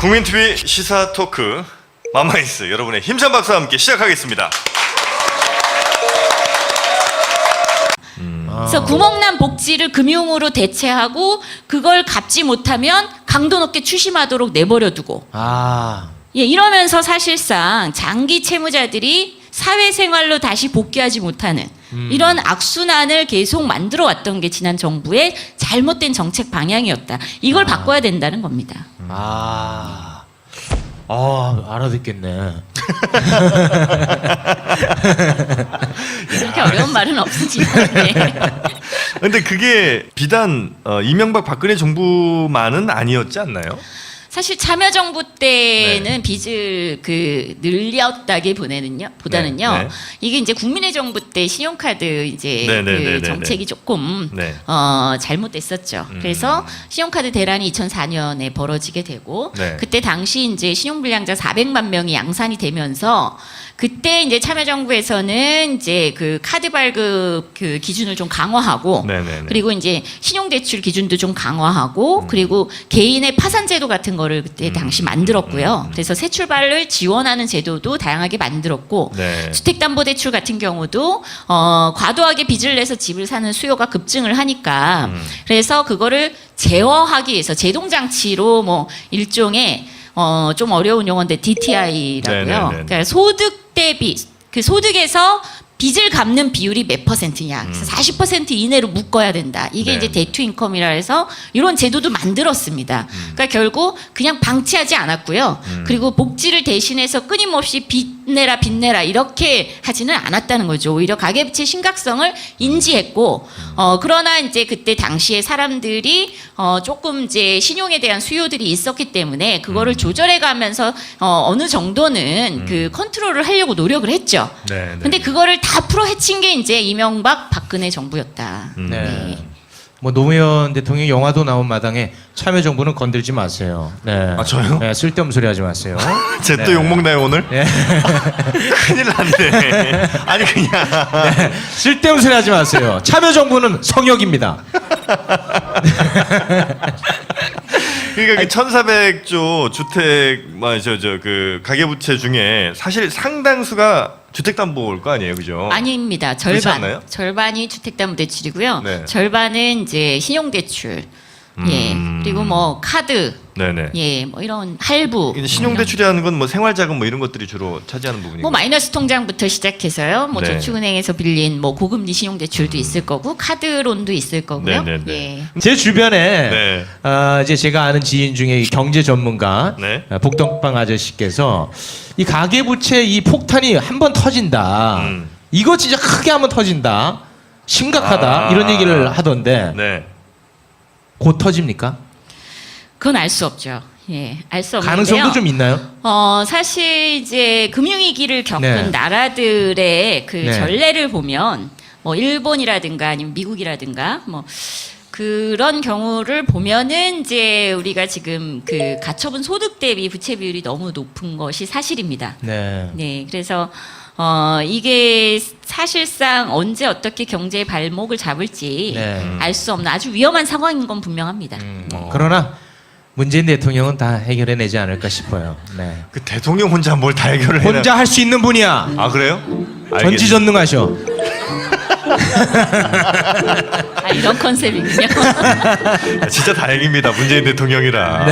국민TV 시사 토크 맘마이스 여러분의 힘찬 박수와 함께 시작하겠습니다. 그래서 구멍난 복지를 금융으로 대체하고 그걸 갚지 못하면 강도 높게 추심하도록 내버려두고 이러면서 사실상 장기 채무자들이 사회생활로 다시 복귀하지 못하는 이런 악순환을 계속 만들어 왔던 게 지난 정부의 잘못된 정책 방향이었다. 이걸 바꿔야 된다는 겁니다. 알아듣겠네. 그렇게 어려운 말은 없으지만. 근데 그게 비단 이명박 박근혜 정부만은 아니었지 않나요? 사실 참여정부 때는 빚을 늘렸다기보다는요. 네. 이게 이제 국민의 정부 때 신용카드 이제 정책이 조금 잘못됐었죠. 그래서 신용카드 대란이 2004년에 벌어지게 되고 그때 당시 이제 신용불량자 400만 명이 양산이 되면서 그때 이제 참여정부에서는 이제 그 카드 발급 그 기준을 좀 강화하고 그리고 이제 신용대출 기준도 좀 강화하고 그리고 개인의 파산제도 같은 거를 그때 당시 만들었고요. 그래서 새 출발을 지원하는 제도도 다양하게 만들었고 주택담보대출 같은 경우도 과도하게 빚을 내서 집을 사는 수요가 급증을 하니까 그래서 그거를 제어하기 위해서 제동장치로 뭐 일종의 좀 어려운 용어인데 DTI라고요. 그러니까 소득 대비 그 소득에서 빚을 갚는 비율이 몇 %냐. 그래서 40% 이내로 묶어야 된다. 이게 이제 데투 인컴이라 해서 이런 제도도 만들었습니다. 그러니까 결국 그냥 방치하지 않았고요. 그리고 복지를 대신해서 끊임없이 빚내라 이렇게 하지는 않았다는 거죠. 오히려 가계부채 심각성을 인지했고 그러나 이제 그때 당시에 사람들이 조금 이제 신용에 대한 수요들이 있었기 때문에 그거를 조절해 가면서 어느 정도는 그 컨트롤을 하려고 노력을 했죠. 근데 그거를 다 풀어 헤친 게 이제 이명박 박근혜 정부였다. 뭐 노무현 대통령 영화도 나온 마당에 참여정부는 건들지 마세요. 저요? 네, 쓸데없는 소리 하지 마세요. 제 또 욕먹나요 오늘? 큰일 났네. 아니 그냥 쓸데없는 소리 하지 마세요. 참여정부는 성역입니다. 그러니까 그 1,400조 주택 그 가계부채 중에 사실 상당수가 주택담보일 거 아니에요, 그죠? 아닙니다. 절반이 주택담보대출이고요. 절반은 이제 신용대출. 그리고 뭐 카드. 뭐 이런 할부. 신용대출이라는 건 뭐 생활자금 뭐 이런 것들이 주로 차지하는 부분이고. 뭐 마이너스 통장부터 시작해서요. 뭐 저축은행에서 빌린 뭐 고금리 신용대출도 있을 거고 카드론도 있을 거고요. 제 주변에 이제 제가 아는 지인 중에 경제 전문가 복덕방 아저씨께서 이 가계부채 이 폭탄이 한번 터진다. 이거 진짜 크게 한번 터진다. 심각하다. 이런 얘기를 하던데 곧 터집니까? 그건 알 수 없죠. 알 수 없는데요. 가능성도 좀 있나요? 사실 이제 금융위기를 겪은 나라들의 그 전례를 보면 뭐 일본이라든가 아니면 미국이라든가 뭐 그런 경우를 보면은 이제 우리가 지금 그 가처분 소득 대비 부채 비율이 너무 높은 것이 사실입니다. 그래서 이게 사실상 언제 어떻게 경제의 발목을 잡을지 알 수 없는 아주 위험한 상황인 건 분명합니다. 그러나 문재인 대통령은 다 해결해내지 않을까 싶어요. 그 대통령 혼자 뭘 다 해결을 해요? 혼자 할 수 있는 분이야. 아 그래요? 전지전능하셔. 이런 컨셉이군요. 진짜 다행입니다. 문재인 대통령이라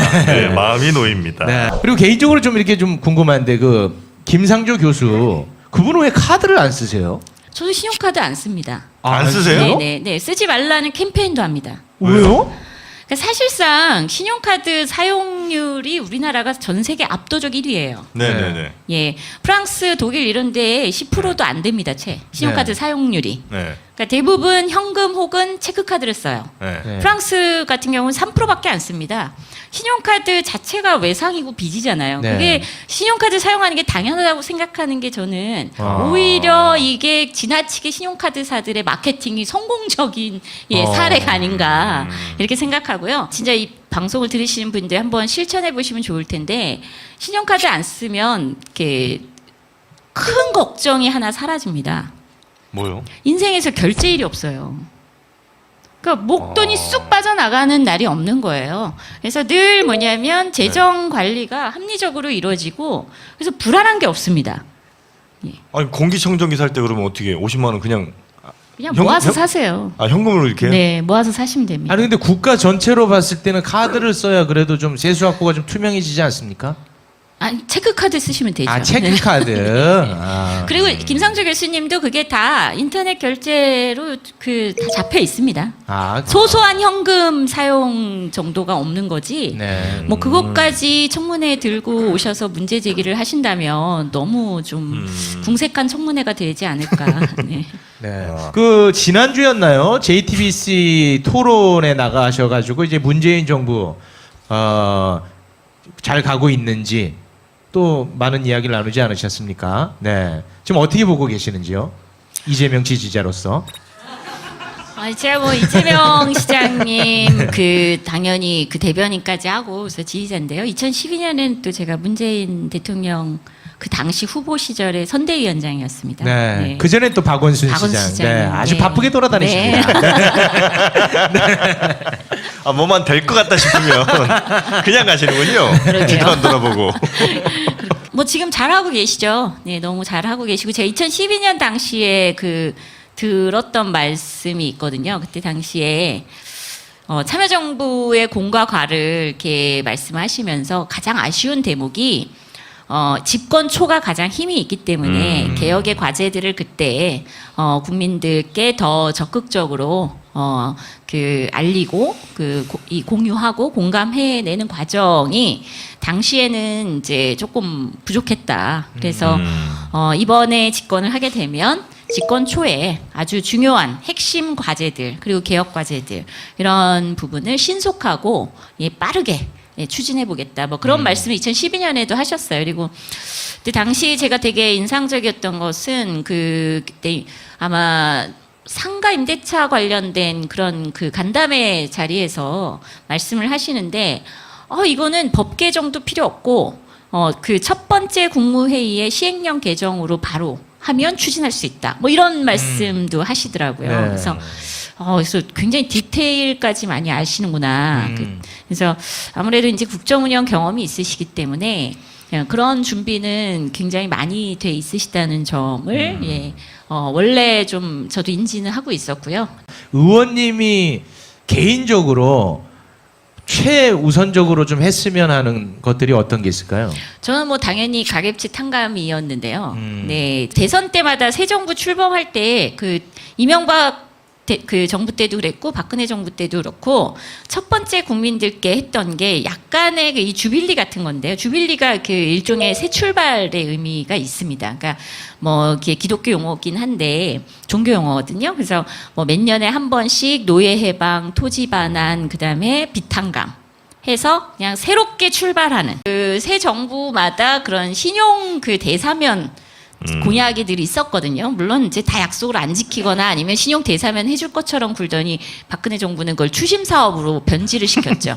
마음이 놓입니다. 그리고 개인적으로 좀 이렇게 좀 궁금한데 그 김상조 교수 그분은 왜 카드를 안 쓰세요? 저도 신용카드 안 씁니다. 안 쓰세요? 네, 쓰지 말라는 캠페인도 합니다. 왜요? 그러니까 사실상 신용카드 사용률이 우리나라가 전 세계 압도적 1위예요. 프랑스, 독일 이런 데 10%도 안 됩니다. 신용카드 사용률이. 그러니까 대부분 현금 혹은 체크카드를 써요. 프랑스 같은 경우는 3%밖에 안 씁니다. 신용카드 자체가 외상이고 빚이잖아요. 그게 신용카드 사용하는 게 당연하다고 생각하는 게 저는 오히려 이게 지나치게 신용카드사들의 마케팅이 성공적인 사례가 아닌가 이렇게 생각하고요. 진짜 이 방송을 들으시는 분들 한번 실천해 보시면 좋을 텐데 신용카드 안 쓰면 이렇게 큰 걱정이 하나 사라집니다. 뭐요? 인생에서 결제일이 없어요. 그러니까 목돈이 쑥 빠져나가는 날이 없는 거예요. 그래서 늘 뭐냐면 재정 관리가 합리적으로 이루어지고 그래서 불안한 게 없습니다. 아니 공기청정기 살 때 그러면 어떻게 50만 원 그냥 모아서 사세요. 아 현금으로 이렇게? 네, 모아서 사시면 됩니다. 아니 근데 국가 전체로 봤을 때는 카드를 써야 그래도 좀 세수 확보가 좀 투명해지지 않습니까? 아니 체크카드 쓰시면 되죠. 아 체크카드. 아. 그리고 김상조 교수님도 그게 다 인터넷 결제로 다 잡혀 있습니다. 아, 소소한 현금 사용 정도가 없는 거지. 네. 뭐 그것까지 청문회 들고 오셔서 문제 제기를 하신다면 너무 좀 궁색한 청문회가 되지 않을까. 네. 네. 그 지난주였나요? JTBC 토론에 나가셔가지고 이제 문재인 정부 잘 가고 있는지 또 많은 이야기를 나누지 않으셨습니까? 네. 지금 어떻게 보고 계시는지요? 이재명 지지자로서. 제가 뭐 이재명 시장님 당연히 그 대변인까지 하고 그래서 지지자인데요. 2012년에는 또 제가 문재인 대통령 그 당시 후보 시절에 선대위원장이었습니다. 네. 네. 그 전에 또 박원순 박원순 시장. 시장님. 네. 아주 네. 바쁘게 돌아다니십니다. 아 뭐만 될 것 같다 싶으면 그냥 가시는군요. 그러게요. 뒤도 안 돌아보고. 뭐 지금 잘하고 계시죠. 네, 너무 잘하고 계시고 제가 2012년 당시에 들었던 말씀이 있거든요. 그때 당시에 참여정부의 공과 과를 이렇게 말씀하시면서 가장 아쉬운 대목이 집권 초가 가장 힘이 있기 때문에 개혁의 과제들을 그때 국민들께 더 적극적으로 알리고 이 공유하고 공감해내는 과정이 당시에는 이제 조금 부족했다. 그래서 이번에 집권을 하게 되면 집권 초에 아주 중요한 핵심 과제들 그리고 개혁 과제들 이런 부분을 신속하고 빠르게 추진해 보겠다. 뭐 그런 말씀을 2012년에도 하셨어요. 그리고 그때 당시 제가 되게 인상적이었던 것은 그때 아마 상가 임대차 관련된 그런 간담회 자리에서 말씀을 하시는데 이거는 법 개정도 필요 없고 첫 번째 국무회의의 시행령 개정으로 바로 하면 추진할 수 있다. 뭐 이런 말씀도 하시더라고요. 네. 그래서 굉장히 디테일까지 많이 아시는구나. 그래서 아무래도 이제 국정운영 경험이 있으시기 때문에 그런 준비는 굉장히 많이 돼 있으시다는 점을 원래 좀 저도 인지는 하고 있었고요. 의원님이 개인적으로 최우선적으로 좀 했으면 하는 것들이 어떤 게 있을까요? 저는 뭐 당연히 가계부채 탕감이었는데요. 네, 대선 때마다 새 정부 출범할 때 이명박 정부 때도 그랬고 박근혜 정부 때도 그렇고 첫 번째 국민들께 했던 게 약간의 이 주빌리 같은 건데요. 주빌리가 일종의 새 출발의 의미가 있습니다. 그러니까 뭐 기독교 용어긴 한데 종교 용어거든요. 그래서 뭐 몇 년에 한 번씩 노예 해방, 토지 반환, 그다음에 빚탕감 해서 그냥 새롭게 출발하는 새 정부마다 그런 신용 대사면 공약이들이 있었거든요. 물론 이제 다 약속을 안 지키거나 아니면 신용 대사면 해줄 것처럼 굴더니 박근혜 정부는 그걸 추심 사업으로 변질을 시켰죠.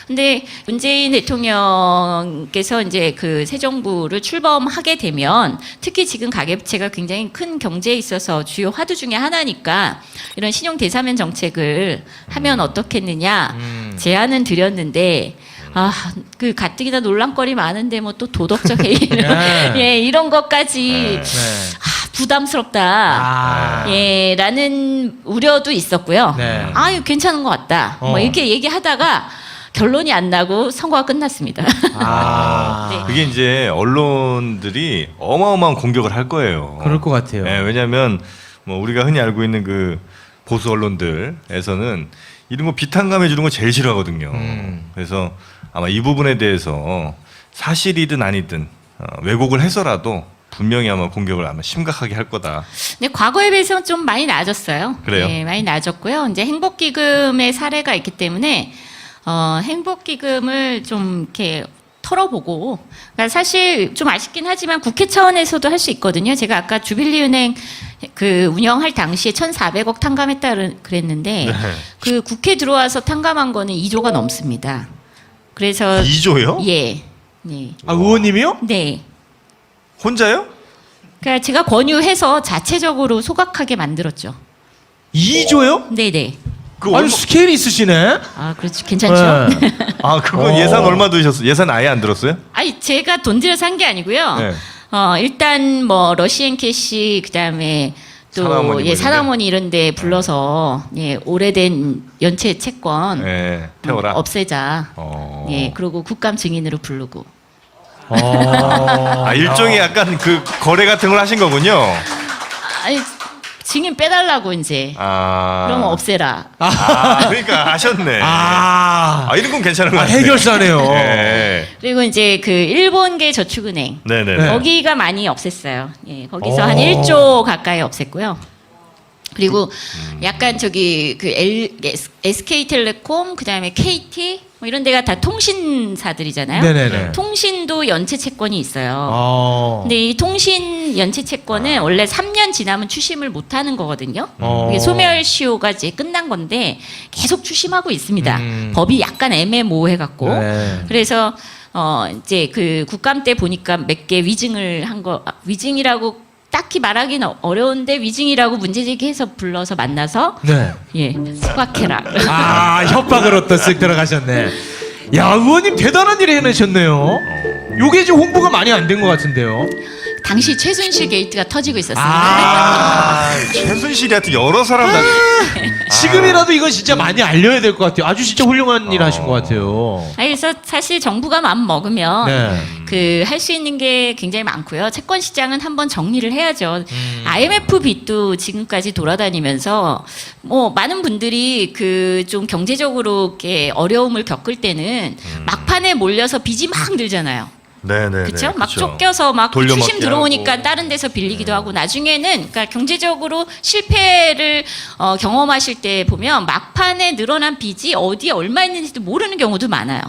근데 문재인 대통령께서 이제 새 정부를 출범하게 되면 특히 지금 가계부채가 굉장히 큰 경제에 있어서 주요 화두 중에 하나니까 이런 신용 대사면 정책을 하면 어떻겠느냐 제안은 드렸는데 가뜩이나 논란거리 많은데 뭐 또 도덕적 해이를 이런 것까지 부담스럽다. 라는 우려도 있었고요. 괜찮은 것 같다. 뭐 이렇게 얘기하다가 결론이 안 나고 선거가 끝났습니다. 네. 그게 이제 언론들이 어마어마한 공격을 할 거예요. 그럴 것 같아요. 네, 왜냐하면 뭐 우리가 흔히 알고 있는 보수 언론들에서는 이런 거 비탄감해 주는 거 제일 싫어하거든요. 그래서 아마 이 부분에 대해서 사실이든 아니든 왜곡을 해서라도 분명히 아마 공격을 아마 심각하게 할 거다. 근데 과거에 비해서는 좀 많이 나아졌어요. 그래요? 네, 많이 나아졌고요. 이제 행복기금의 사례가 있기 때문에 행복기금을 좀 이렇게 털어보고, 그러니까 사실 좀 아쉽긴 하지만 국회 차원에서도 할 수 있거든요. 제가 아까 주빌리은행 운영할 당시에 1,400억 탕감했다 그랬는데 국회 들어와서 탕감한 거는 2조가 넘습니다. 그래서 2조요? 예. 네. 의원님이요? 네. 혼자요? 그러니까 제가 권유해서 자체적으로 소각하게 만들었죠. 2조요? 네네. 그 아니 스케일이 있으시네. 아, 그렇죠. 괜찮죠? 네. 아, 그건 예산 얼마 드셨어요? 예산 아예 안 들었어요? 아니, 제가 돈 들여서 한 게 아니고요. 네. 일단 뭐 러시앤 캐시 그다음에 또 사나어머니 예, 뭐 사나어머니 이런 데 불러서 예, 오래된 연체 채권 네, 태워라. 없애자. 어. 예, 그리고 국감 증인으로 부르고. 아, 일종의 약간 그 거래 같은 걸 하신 거군요. 아니, 증인 빼달라고 이제. 아. 그러면 없애라. 그러니까 하셨네. 아, 이런 건 괜찮은 것 같아요. 해결사네요. 네. 그리고 이제 그 일본계 저축은행 네네. 네. 거기가 많이 없앴어요. 예, 거기서 오. 한 1조 가까이 없앴고요. 그리고 약간 저기 그 SK텔레콤 그다음에 KT 뭐 이런 데가 다 통신사들이잖아요. 네네네. 통신도 연체 채권이 있어요. 어. 근데 이 통신 연체 채권은 원래 3년 지나면 추심을 못 하는 거거든요. 이게 어. 소멸시효가 이제 끝난 건데 계속 추심하고 있습니다. 법이 약간 애매모호해 갖고. 네. 그래서 이제 그 국감 때 보니까 몇 개 위증을 한 거 위증이라고 딱히 말하기는 어려운데 위증이라고 문제 제기해서 불러서 만나서 네. 예, 수박해라. 아, 협박으로 또 쓱 들어가셨네. 야, 의원님 대단한 일 해내셨네요. 요게 지금 홍보가 많이 안 된 것 같은데요. 당시 최순실 게이트가 터지고 있었습니다. 아, 최순실이한테 여러 사람들. 지금이라도 이건 진짜 많이 알려야 될 것 같아요. 아주 진짜 훌륭한 일 하신 것 같아요. 그래서 사실 정부가 마음 먹으면 네. 그 할 수 있는 게 굉장히 많고요. 채권 시장은 한번 정리를 해야죠. IMF 빚도 지금까지 돌아다니면서 뭐 많은 분들이 그 좀 경제적으로 이렇게 어려움을 겪을 때는 막판에 몰려서 빚이 막 늘잖아요. 네네. 그렇죠? 막 쫓겨서 막 돌려막기 추심 들어오니까 하고. 다른 데서 빌리기도 하고 나중에는 그러니까 경제적으로 실패를 경험하실 때 보면 막판에 늘어난 빚이 어디에 얼마 있는지도 모르는 경우도 많아요.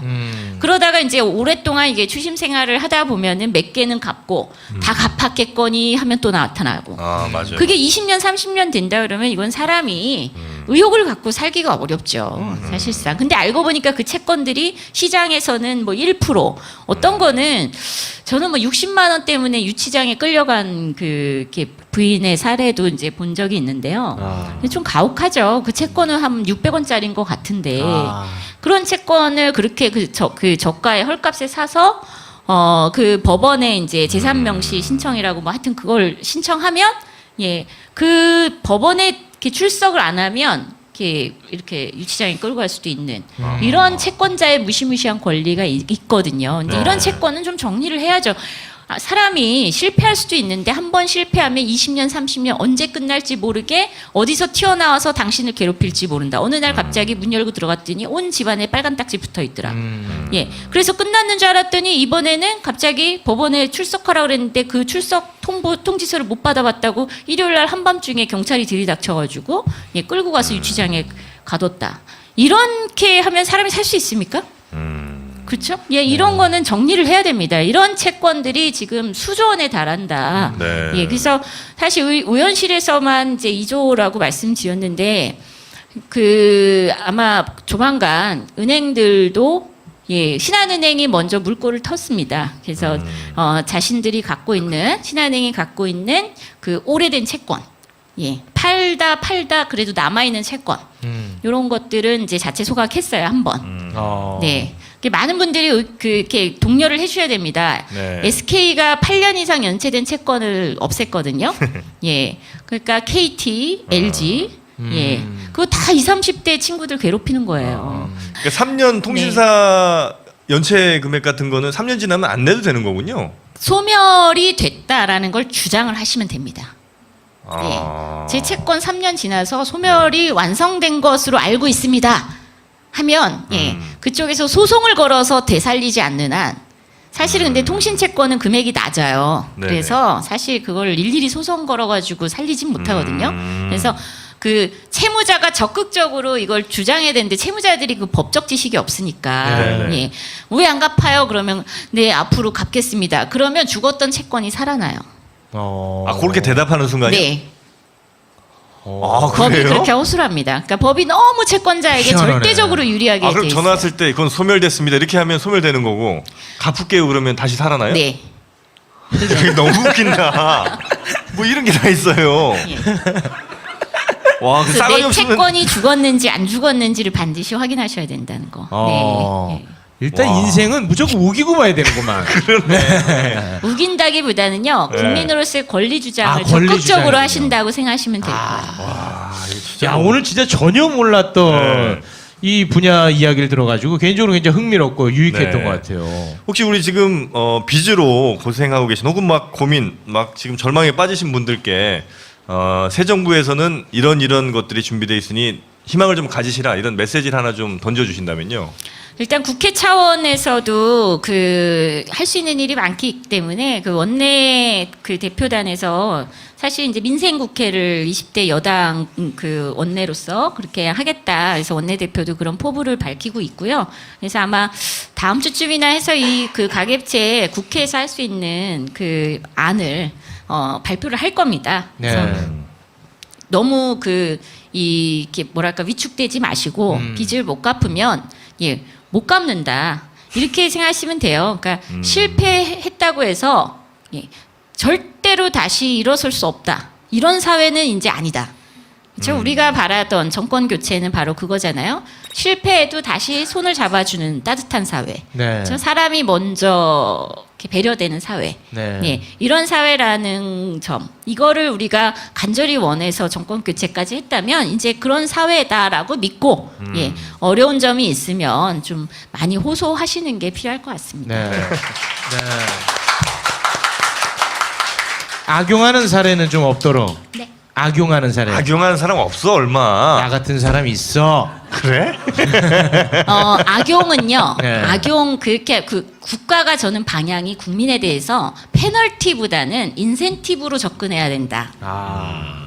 그러다가 이제 오랫동안 이게 추심 생활을 하다 보면은 몇 개는 갚고 다 갚았겠거니 하면 또 나타나고. 아, 맞아요. 그게 20년, 30년 된다 그러면 이건 사람이 의욕을 갖고 살기가 어렵죠. 사실상. 근데 알고 보니까 그 채권들이 시장에서는 뭐 1%, 어떤 거는 저는 뭐 60만 원 때문에 유치장에 끌려간 그 이렇게 부인의 사례도 이제 본 적이 있는데요. 근데 좀 가혹하죠. 그 채권은 한 600원짜리인 것 같은데 그런 채권을 그렇게 그 저가의 헐값에 사서 그 법원에 이제 재산 명시 신청이라고 뭐 하여튼 그걸 신청하면 예, 그 법원에 이렇게 출석을 안 하면 이렇게 유치장에 끌고 갈 수도 있는 이런 채권자의 무시무시한 권리가 있거든요. 근데 네. 이런 채권은 좀 정리를 해야죠. 사람이 실패할 수도 있는데 한 번 실패하면 20년, 30년 언제 끝날지 모르게 어디서 튀어나와서 당신을 괴롭힐지 모른다. 어느 날 갑자기 문 열고 들어갔더니 온 집안에 빨간 딱지 붙어 있더라. 예, 그래서 끝났는 줄 알았더니 이번에는 갑자기 법원에 출석하라 그랬는데 그 출석 통지서를 못 받아봤다고 일요일 날 한밤중에 경찰이 들이닥쳐가지고 예, 끌고 가서 유치장에 가뒀다. 이렇게 하면 사람이 살 수 있습니까? 그렇죠? 예, 이런 거는 정리를 해야 됩니다. 이런 채권들이 지금 수조 원에 달한다. 네. 예, 그래서 사실 의원실에서만 이제 2조라고 말씀드렸는데 그 아마 조만간 은행들도 예, 신한은행이 먼저 물꼬를 텄습니다. 그래서 자신들이 갖고 있는 신한은행이 갖고 있는 그 오래된 채권, 예, 팔다 그래도 남아 있는 채권, 이런 것들은 이제 자체 소각했어요 한번. 네. 많은 분들이 이렇게 독려를 해주셔야 됩니다. 네. SK가 8년 이상 연체된 채권을 없앴거든요. 예, 그러니까 KT, LG, 예, 그거 다 20, 30대 친구들 괴롭히는 거예요. 그러니까 3년 통신사 연체 금액 같은 거는 3년 지나면 안 내도 되는 거군요. 소멸이 됐다라는 걸 주장을 하시면 됩니다. 아. 예, 제 채권 3년 지나서 소멸이 완성된 것으로 알고 있습니다. 하면 예, 그쪽에서 소송을 걸어서 되살리지 않는 한 사실은 근데 통신채권은 금액이 낮아요. 네네. 그래서 사실 그걸 일일이 소송 걸어가지고 살리진 못하거든요. 그래서 그 채무자가 적극적으로 이걸 주장해야 되는데 채무자들이 그 법적 지식이 없으니까 네네. 예, 왜 안 갚아요? 그러면 네 앞으로 갚겠습니다. 그러면 죽었던 채권이 살아나요. 아, 그렇게 대답하는 순간이? 네. 아, 법이 그래요? 그렇게 허술합니다. 그러니까 법이 너무 채권자에게 희한하네. 절대적으로 유리하게 아, 돼 그럼 있어요. 전화 왔을 때 이건 소멸됐습니다. 이렇게 하면 소멸되는 거고 갚을게요 그러면 다시 살아나요? 네. 이게 너무 웃긴다. 뭐 이런 게 다 있어요. 예. 와, 그 그래서 싸가지 내 없으면 채권이 죽었는지 안 죽었는지를 반드시 확인하셔야 된다는 거. 네. 일단 와. 인생은 무조건 우기고 봐야 되는구만. 우긴다기보다는요, 네. 국민으로서의 권리 주장을 아, 권리 적극적으로 주장이군요. 하신다고 생각하시면 될 거예요. 와, 이거 진짜 야, 오늘 진짜 전혀 몰랐던 네. 이 분야 이야기를 들어가지고 개인적으로 굉장히 흥미롭고 유익했던 네. 것 같아요. 혹시 우리 지금 빚으로 고생하고 계신 혹은 막 고민 막 지금 절망에 빠지신 분들께 새 정부에서는 이런 것들이 준비되어 있으니 희망을 좀 가지시라 이런 메시지를 하나 좀 던져주신다면요. 일단 국회 차원에서도 그 할 수 있는 일이 많기 때문에 그 원내 그 대표단에서 사실 이제 민생 국회를 20대 여당 그 원내로서 그렇게 하겠다. 그래서 원내 대표도 그런 포부를 밝히고 있고요. 그래서 아마 다음 주쯤이나 해서 이 그 가계부채 국회에서 할 수 있는 그 안을 발표를 할 겁니다. 그래서 너무 이렇게 뭐랄까 위축되지 마시고 빚을 못 갚으면 못 갚는다 이렇게 생각하시면 돼요. 그러니까 실패했다고 해서 절대로 다시 일어설 수 없다 이런 사회는 이제 아니다. 그렇죠? 우리가 바라던 정권 교체는 바로 그거잖아요. 실패해도 다시 손을 잡아주는 따뜻한 사회. 네. 그렇죠? 사람이 먼저 이렇게 배려되는 사회. 네. 이런 사회라는 점. 이거를 우리가 간절히 원해서 정권 교체까지 했다면 이제 그런 사회다라고 믿고 어려운 점이 있으면 좀 많이 호소하시는 게 필요할 것 같습니다. 네. 네. 악용하는 사례는 좀 없도록. 네. 악용하는 사례. 악용하는 사람 없어 얼마. 나 같은 사람 있어. 그래? 악용은요. 네. 악용 그렇게 그 국가가 저는 방향이 국민에 대해서 페널티보다는 인센티브로 접근해야 된다.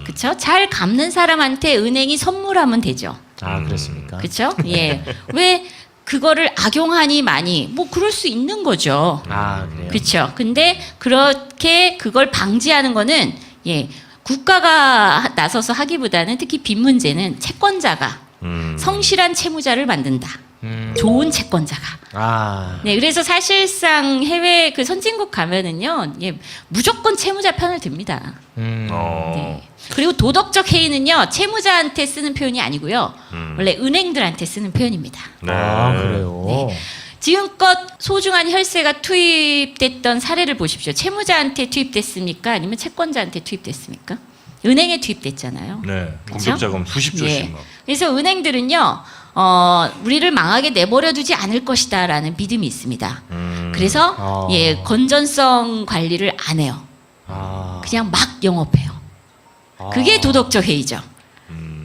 그렇죠? 잘 갚는 사람한테 은행이 선물하면 되죠. 그렇습니까? 그렇죠? 예. 왜 그거를 악용하니 많이 뭐 그럴 수 있는 거죠. 그래요. 그렇죠. 근데 그렇게 그걸 방지하는 거는 국가가 나서서 하기보다는 특히 빚 문제는 채권자가 성실한 채무자를 만든다. 좋은 채권자가. 네, 그래서 사실상 해외 그 선진국 가면은요, 무조건 채무자 편을 듭니다. 네. 그리고 도덕적 해이는요, 채무자한테 쓰는 표현이 아니고요, 원래 은행들한테 쓰는 표현입니다. 네. 그래요. 네. 지금껏 소중한 혈세가 투입됐던 사례를 보십시오. 채무자한테 투입됐습니까? 아니면 채권자한테 투입됐습니까? 은행에 투입됐잖아요. 네. 그쵸? 공격자금 수십 조씩 막. 그래서 은행들은요, 우리를 망하게 내버려두지 않을 것이다라는 믿음이 있습니다. 그래서 건전성 관리를 안 해요. 그냥 막 영업해요. 그게 도덕적 해이죠.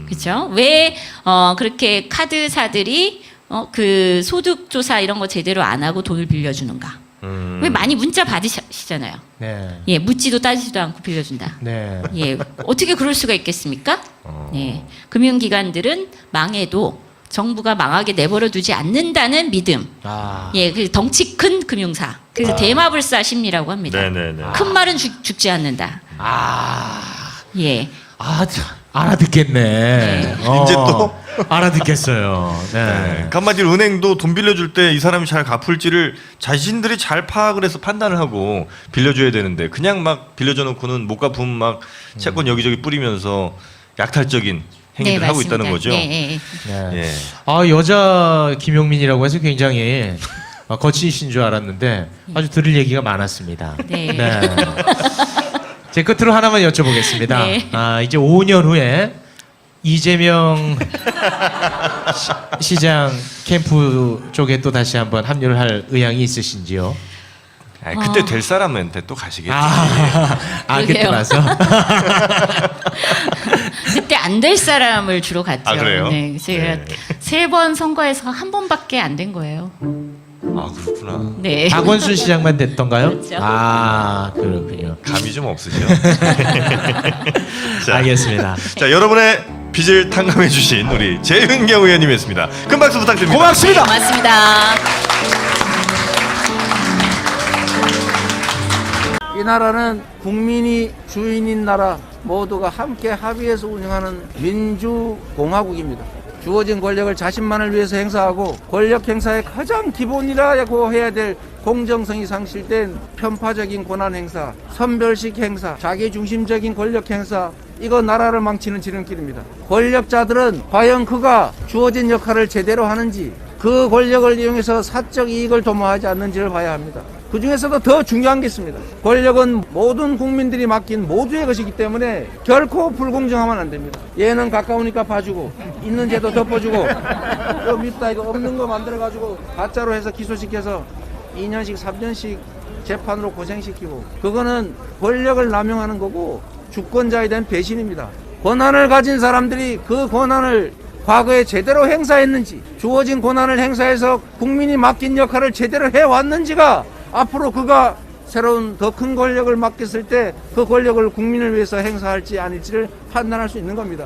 그렇죠? 왜 그렇게 카드사들이 그 소득 조사 이런 거 제대로 안 하고 돈을 빌려주는가? 왜 많이 문자 받으시잖아요. 네. 묻지도 따지지도 않고 빌려준다. 네. 어떻게 그럴 수가 있겠습니까? 금융기관들은 망해도 정부가 망하게 내버려두지 않는다는 믿음. 그 덩치 큰 금융사. 그래서 대마불사 심리라고 합니다. 네네네. 큰 말은 죽지 않는다. 알아듣겠네. 이제 또 알아듣겠어요. 네. 한마디로 은행도 돈 빌려줄 때 이 사람이 잘 갚을지를 자신들이 잘 파악을 해서 판단을 하고 빌려줘야 되는데 그냥 막 빌려줘 놓고는 못 갚으면 막 채권 여기저기 뿌리면서 약탈적인 행위를 하고 맞습니다. 있다는 거죠. 네. 예. 여자 김용민이라고 해서 굉장히 거치신 줄 알았는데 아주 들을 얘기가 많았습니다. 네. 제 끝으로 하나만 여쭤보겠습니다. 네. 이제 5년 후에 이재명 시장 캠프 쪽에 또 다시 한번 합류를 할 의향이 있으신지요? 그때 될 사람한테 또 가시겠지. 그때 그러게요. 나서. 그때 안 될 사람을 주로 갔죠. 그래요? 네, 제가 3번 선거에서 한 번밖에 안 된 거예요. 그렇구나. 네. 박원순 시장만 됐던가요? 그렇죠. 그렇군요. 감이 좀 없으시죠? 알겠습니다. 자, 여러분의 빚을 탕감해 주신 우리 재윤경 의원님이었습니다. 큰 박수 부탁드립니다. 고맙습니다. 고맙습니다. 이 나라는 국민이 주인인 나라, 모두가 함께 합의해서 운영하는 민주공화국입니다. 주어진 권력을 자신만을 위해서 행사하고 권력 행사의 가장 기본이라고 해야 될 공정성이 상실된 편파적인 권한 행사, 선별식 행사, 자기중심적인 권력 행사, 이거 나라를 망치는 지름길입니다. 권력자들은 과연 그가 주어진 역할을 제대로 하는지, 그 권력을 이용해서 사적 이익을 도모하지 않는지를 봐야 합니다. 그 중에서도 더 중요한 게 있습니다. 권력은 모든 국민들이 맡긴 모두의 것이기 때문에 결코 불공정하면 안 됩니다. 얘는 가까우니까 봐주고, 있는 죄도 덮어주고, 이거 밉다 이거 없는 거 만들어가지고 가짜로 해서 기소시켜서 2년씩 3년씩 재판으로 고생시키고, 그거는 권력을 남용하는 거고 주권자에 대한 배신입니다. 권한을 가진 사람들이 그 권한을 과거에 제대로 행사했는지, 주어진 권한을 행사해서 국민이 맡긴 역할을 제대로 해왔는지가 앞으로 그가 새로운 더 큰 권력을 맡겼을 때 그 권력을 국민을 위해서 행사할지 아닐지를 판단할 수 있는 겁니다.